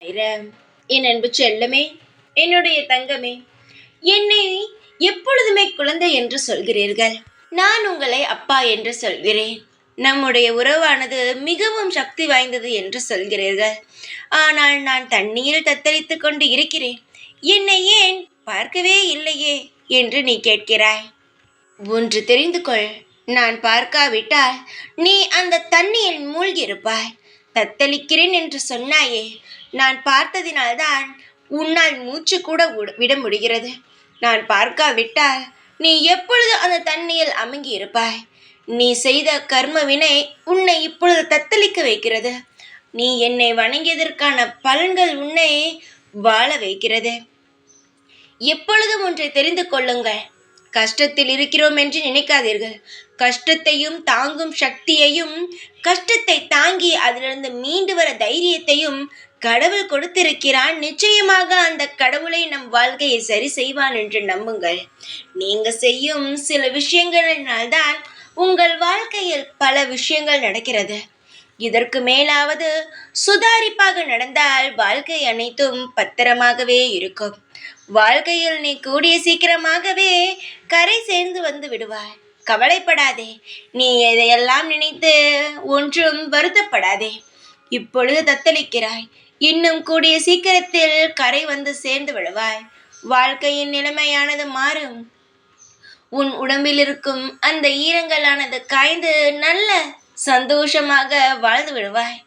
சாய்ராம். என் அன்பு செல்லமே, என்னுடைய தங்கமே, என்னை எப்பொழுதுமே குழந்தை என்று சொல்கிறீர்கள். நான் உங்களை அப்பா என்று சொல்கிறேன். நம்முடைய உறவானது மிகவும் சக்தி வாய்ந்தது என்று சொல்கிறீர்கள். ஆனால் நான் தண்ணீரில் தத்தளித்துக் கொண்டு இருக்கிறேன். என்னை ஏன் பார்க்கவே இல்லையே என்று நீ கேட்கிறாய். ஒன்று தெரிந்து கொள், நான் பார்க்காவிட்டால் நீ அந்த தண்ணியில் மூழ்கியிருப்பாய். தத்தளிக்கிறேன் என்று சொன்னாயே, நான் பார்த்ததினால்தான் உன்னால் மூச்சு கூட விட முடிகிறது. நான் பார்க்காவிட்டால் நீ எப்பொழுது அந்த தண்ணியில் அமுங்கி இருப்பாய். நீ செய்த கர்ம வினை உன்னை இப்பொழுது தத்தளிக்க வைக்கிறது. நீ என்னை வணங்கியதற்கான பலன்கள் உன்னை வாழ வைக்கிறது. எப்பொழுதும் ஒன்றை தெரிந்து கொள்ளுங்கள், கஷ்டத்தில் இருக்கிறோம் என்று நினைக்காதீர்கள். கஷ்டத்தையும் தாங்கும் சக்தியையும், கஷ்டத்தை தாங்கி அதிலிருந்து மீண்டு வர தைரியத்தையும் கடவுள் கொடுத்திருக்கிறான். நிச்சயமாக அந்த கடவுளை நம் வாழ்க்கையை சரி செய்வான் என்று நம்புங்கள். நீங்க செய்யும் சில விஷயங்களினால்தான் உங்கள் வாழ்க்கையில் பல விஷயங்கள் நடக்கிறது. இதற்கு மேலாவது சுதாரிப்பாக நடந்தால் வாழ்க்கை அனைத்தும் பத்திரமாகவே இருக்கும். வாழ்க்கையில் நீ கூடிய சீக்கிரமாகவே கரை சேர்ந்து வந்து விடுவாய். கவலைப்படாதே. நீ எதையெல்லாம் நினைத்து ஒன்றும் வருத்தப்படாதே. இப்பொழுது தத்தளிக்கிறாய், இன்னும் கூடிய சீக்கிரத்தில் கரை வந்து சேர்ந்து விடுவாய். வாழ்க்கையின் நிலைமையானது மாறும். உன் உடம்பில் இருக்கும் அந்த ஈரங்களானது காய்ந்து நல்ல சந்தோஷமாக வாழ்ந்து விடுவாய்.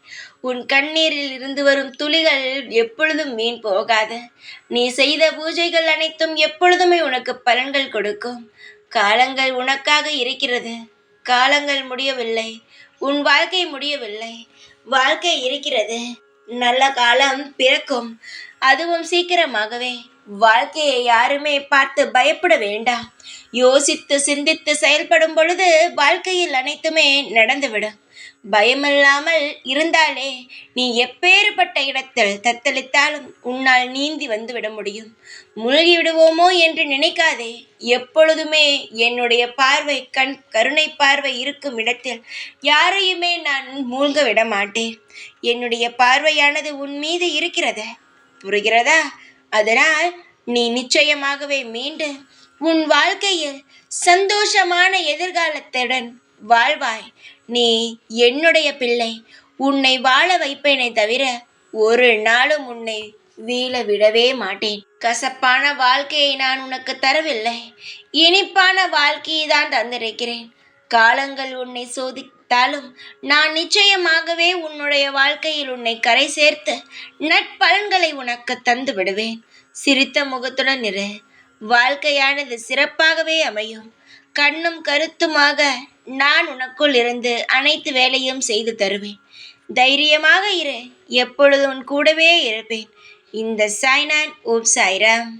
உன் கண்ணீரில் இருந்து வரும் துளிகள் எப்பொழுதும் வீண் போகாது. நீ செய்த பூஜைகள் அனைத்தும் எப்பொழுதுமே உனக்கு பலன்கள் கொடுக்கும். காலங்கள் உனக்காக இருக்கிறது. காலங்கள் முடியவில்லை. உன் வாழ்க்கை முடியவில்லை. வாழ்க்கை இருக்கிறது. நல்ல காலம் பிறக்கும், அதுவும் சீக்கிரமாகவே. வாழ்க்கையை யாருமே பார்த்து பயப்பட வேண்டாம். யோசித்து சிந்தித்து செயல்படும் பொழுது வாழ்க்கையில் அனைத்துமே நடந்துவிடும். பயமில்லாமல் இருந்தாலே நீ எப்பேறுபட்ட இடத்தில் தத்தளித்தாலும் உன்னால் நீந்தி வந்து விட முடியும். மூழ்கி விடுவோமோ என்று நினைக்காதே. எப்பொழுதுமே என்னுடைய பார்வை, கருணை பார்வை இருக்கும் இடத்தில் யாரையுமே நான் மூழ்க விட மாட்டேன். என்னுடைய பார்வையானது உன் மீது இருக்கிறது, புரிகிறதா? அதனால் நீ நிச்சயமாகவே மீண்டு உன் வாழ்க்கையில் சந்தோஷமான எதிர்காலத்துடன் வாழ்வாய். நீ என்னுடைய பிள்ளை. உன்னை வாழ வைப்பேனே தவிர ஒரு நாளும் உன்னை வீழ விடவே மாட்டேன். கசப்பான வாழ்க்கையை நான் உனக்கு தரவில்லை, இனிப்பான வாழ்க்கையை தான் தந்திருக்கிறேன். காலங்கள் உன்னை சோதித்தாலும் நான் நிச்சயமாகவே உன்னுடைய வாழ்க்கையில் உன்னை கரை சேர்த்து நட்பலன்களை உனக்கு தந்து விடுவேன். சிரித்த முகத்துடன் இரு. வாழ்க்கையானது சிறப்பாகவே அமையும். கண்ணும் கருத்துமாக நான் உனக்குள் இருந்து அனைத்து வேலையும் செய்து தருவேன். தைரியமாக இரு. எப்பொழுதும் உன் கூடவே இருப்பேன். இந்த சாய்நாத். ஓம் சாய்ராம்.